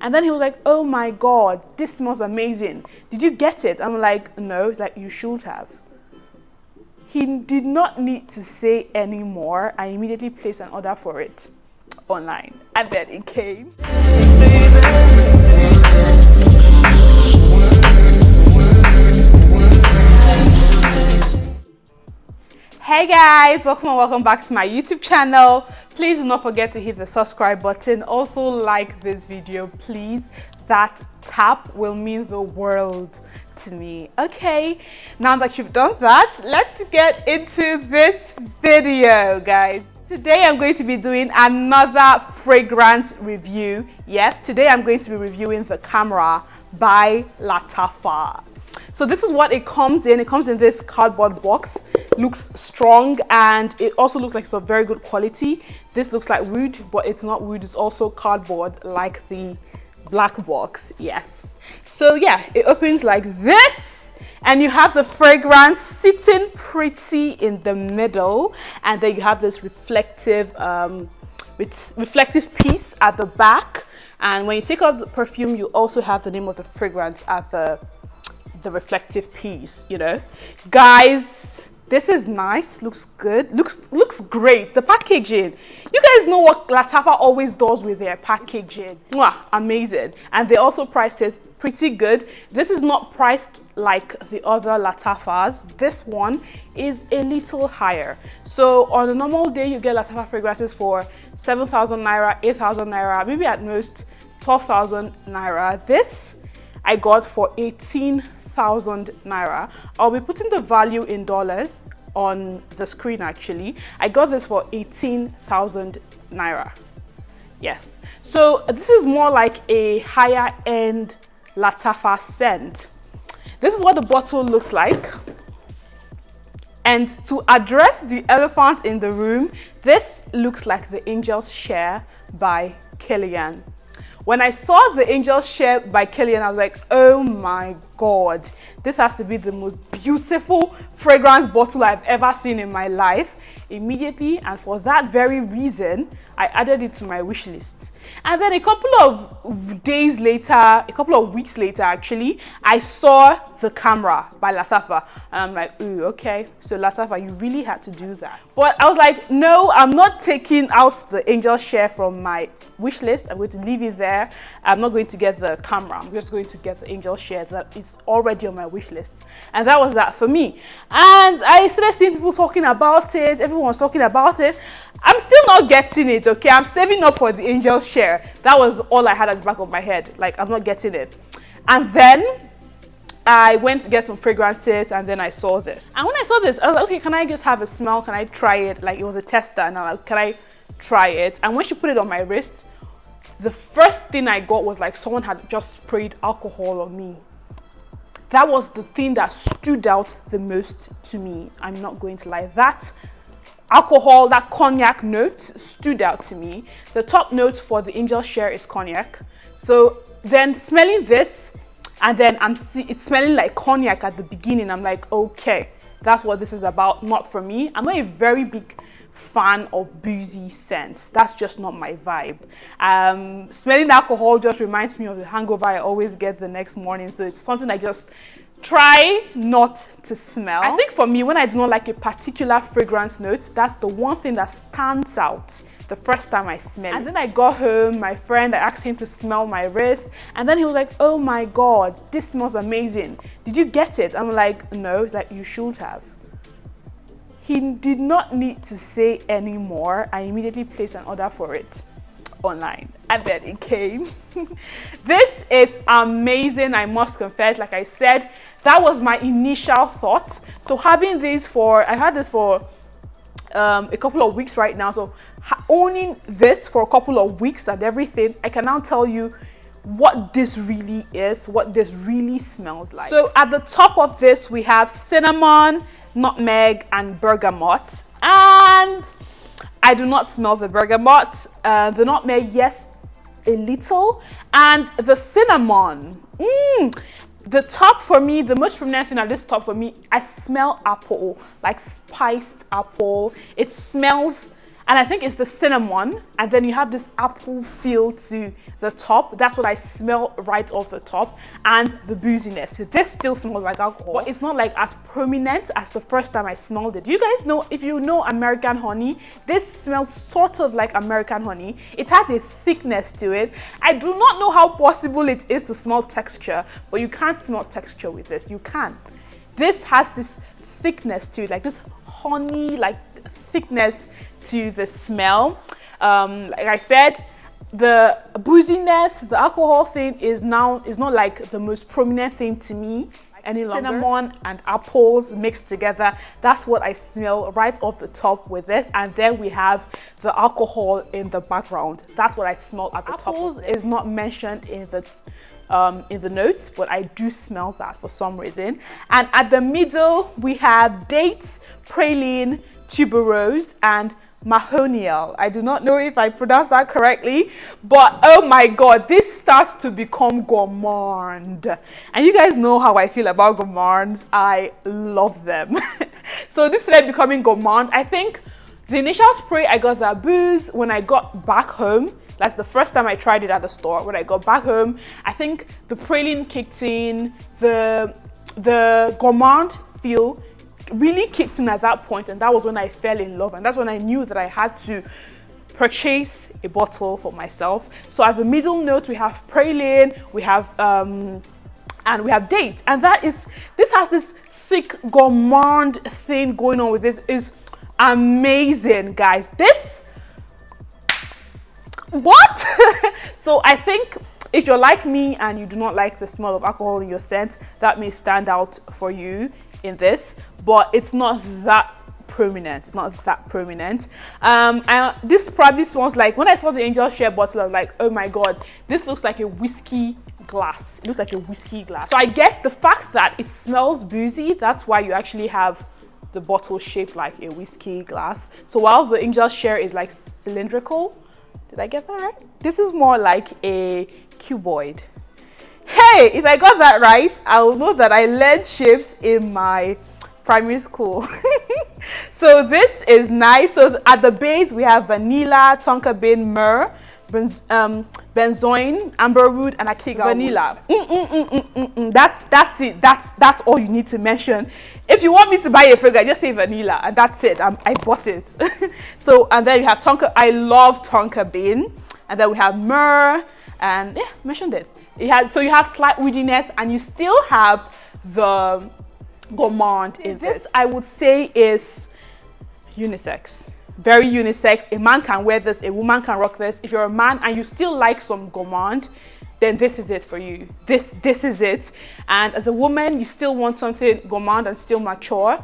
And then he was like, oh my God, this smells amazing. Did you get it? I'm like, no. He's like, you should have. He did not need to say any more. I immediately placed an order for it online. And then it came. Hey guys, welcome back to my YouTube channel. Please do not forget to hit the subscribe button. Also like this video, please. That tap will mean the world to me. Okay, now that you've done that, let's get into this video, guys. Today I'm going to be doing another fragrance review. Yes, today I'm going to be reviewing the Khamrah by Lattafa. So this is what it comes in. It comes in this cardboard box. Looks strong, and it also looks like it's of very good quality. This looks like wood, but it's not wood. It's also cardboard, like the black box. Yes. So yeah, it opens like this, and you have the fragrance sitting pretty in the middle, and then you have this reflective piece at the back. And when you take off the perfume, you also have the name of the fragrance at the reflective piece. You know, guys, this is nice. Looks good. Looks great. The packaging, you guys know what Lattafa always does with their packaging. Mwah, amazing. And they also priced it pretty good. This is not priced like the other Lattafas. This one is a little higher. So on a normal day, you get Lattafa fragrances for 7,000 naira, 8,000 naira, maybe at most 12,000 naira. This I got for 18,000 naira. I'll be putting the value in dollars on the screen. Actually, I got this for 18,000 naira. Yes, so this is more like a higher end Lattafa scent. This is what the bottle looks like. And to address the elephant in the room, this looks like the Angel's Share by Killian. When I saw the Angel's Share by Killian, I was like, oh my God, this has to be the most beautiful fragrance bottle I've ever seen in my life. Immediately, and for that very reason, I added it to my wish list. And then a couple of days later, a couple of weeks later actually, I saw the Khamrah by Lattafa, and I'm like, ooh, okay, so Lattafa, you really had to do that. But I was like, no, I'm not taking out the Angel's Share from my wish list. I'm going to leave it there. I'm not going to get the Khamrah. I'm just going to get the Angel's Share that is already on my wish list. And that was that for me. And I started seeing people talking about it. Everyone's talking about it. I'm still not getting it, okay? I'm saving up for the Angel's Share. That was all I had at the back of my head. Like, I'm not getting it. And then I went to get some fragrances, and then I saw this. And when I saw this, I was like, okay, can I just have a smell? Can I try it? Like, it was a tester, and I'm like, can I try it? And when she put it on my wrist, the first thing I got was like someone had just sprayed alcohol on me. That was the thing that stood out the most to me. I'm not going to lie. That alcohol, that cognac note stood out to me. The top note for the Angel's Share is cognac. So then smelling this, and then it's smelling like cognac at the beginning. I'm like, okay, that's what this is about. Not for me. I'm not a very big fan of boozy scents. That's just not my vibe. Smelling alcohol just reminds me of the hangover I always get the next morning. So it's something I just try not to smell. I think for me, when I do not like a particular fragrance note, that's the one thing that stands out the first time I smell it. And then I got home, I asked him to smell my wrist, and then he was like, oh my God, this smells amazing. Did you get it? I'm like, no. He's like, you should have. He did not need to say any more. I immediately placed an order for it online, and then it came. This is amazing, I must confess. Like I said, that was my initial thought. So having this I've had this for a couple of weeks right now. So owning this for a couple of weeks and everything, I can now tell you what this really is, what this really smells like. So at the top of this, we have cinnamon, nutmeg, and bergamot. And I do not smell the bergamot. The nutmeg, yes, a little. And the cinnamon, the top for me, the most prominent thing at this top for me, I smell apple, like spiced apple. It smells And I think it's the cinnamon, and then you have this apple feel to the top. That's what I smell right off the top, and the booziness. This still smells like alcohol, but it's not like as prominent as the first time I smelled it. Do you guys know, if you know American honey, this smells sort of like American honey. It has a thickness to it. I do not know how possible it is to smell texture, but you can't smell texture with this. You can. This has this thickness to it, like this honey, like thickness to the smell. Like I said, the booziness, the alcohol thing is not like the most prominent thing to me any longer. Cinnamon and apples mixed together, that's what I smell right off the top with this. And then we have the alcohol in the background. That's what I smell at the top. Apples is not mentioned in the notes, but I do smell that for some reason. And at the middle we have dates, praline, tuberose, and mahonial. I do not know if I pronounced that correctly, but oh my god, this starts to become gourmand. And you guys know how I feel about gourmands. I love them. So this started becoming gourmand. I think the initial spray, I got that booze when I got back home. That's the first time I tried it at the store. When I got back home, I think the praline kicked in, the gourmand feel really kicked in at that point, and that was when I fell in love, and that's when I knew that I had to purchase a bottle for myself. So at the middle note we have praline, we have and we have date, and this has this thick gourmand thing going on with this. Is amazing, guys. This what? So I think if you're like me and you do not like the smell of alcohol in your scent, that may stand out for you in this, but it's not that prominent. It's not that prominent. And this probably smells like, when I saw the Angel Share bottle, I was like, oh my god, this looks like a whiskey glass. It looks like a whiskey glass. So I guess the fact that it smells boozy, that's why you actually have the bottle shaped like a whiskey glass. So while the Angel Share is like cylindrical, did I get that right? This is more like a cuboid. Hey, if I got that right, I'll know that I learned shapes in my primary school. So this is nice. So at the base we have vanilla, tonka bean, myrrh, benzoin, amberwood, and akika vanilla. That's it. That's all you need to mention. If you want me to buy a fragrance, just say vanilla, and that's it. I bought it. So, and then you have tonka. I love tonka bean, and then we have myrrh, and yeah, mentioned it. So you have slight woodiness, and you still have the gourmand in this. I would say is unisex. Very unisex. A man can wear this, a woman can rock this. If you're a man and you still like some gourmand, then this is it for you. This is it. And as a woman, you still want something gourmand and still mature.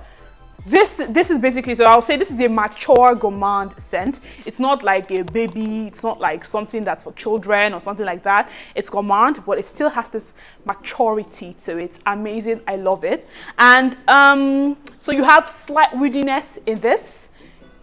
This is basically, so I'll say this is a mature gourmand scent. It's not like a baby, it's not like something that's for children or something like that. It's gourmand, but it still has this maturity to it. Amazing, I love it. And so you have slight woodiness in this,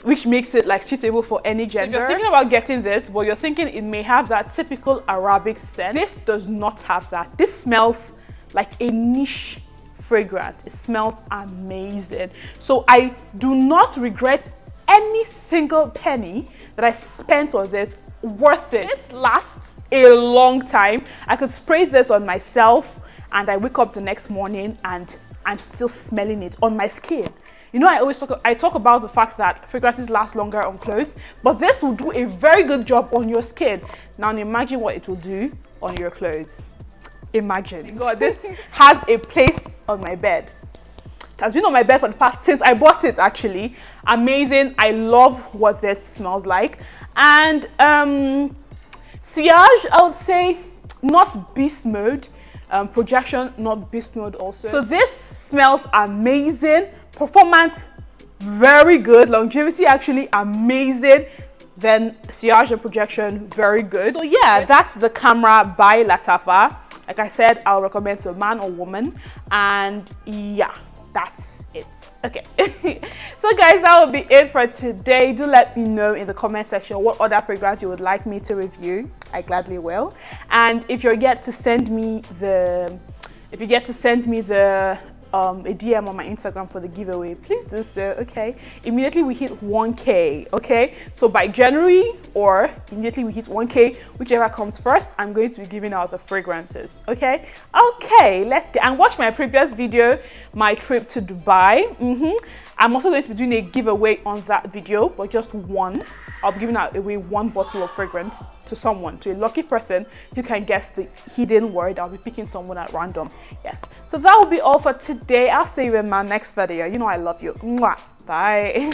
which makes it like suitable for any gender. So if you're thinking about getting this, but you're thinking it may have that typical Arabic scent, this does not have that. This smells like a niche fragrance. It smells amazing. So I do not regret any single penny that I spent on this. Worth it. This lasts a long time. I could spray this on myself and I wake up the next morning and I'm still smelling it on my skin. You know, I talk about the fact that fragrances last longer on clothes, but this will do a very good job on your skin. Now imagine what it will do on your clothes. Imagine. God, this has a place on my bed. It has been on my bed for the past, since I bought it actually. Amazing. I love what this smells like. And sillage, I would say not beast mode. Projection, not beast mode also. So this smells amazing. Performance, very good. Longevity, actually amazing. Then sillage and projection, very good. So yeah, that's the Khamrah by Lattafa. Like I said, I'll recommend to a man or woman. And yeah, that's it. Okay. So guys, that will be it for today. Do let me know in the comment section what other fragrance you would like me to review. I gladly will. And if you're yet to send me the a DM on my Instagram for the giveaway, please do so, okay? Immediately we hit 1K, okay? So by January or immediately we hit 1K, whichever comes first, I'm going to be giving out the fragrances, okay? Okay, let's get, and watch my previous video, my trip to Dubai. I'm also going to be doing a giveaway on that video, but just one. I'll be giving away one bottle of fragrance to someone, to a lucky person who can guess the hidden word. I'll be picking someone at random. Yes. So that will be all for today. I'll see you in my next video. You know I love you. Mwah. Bye.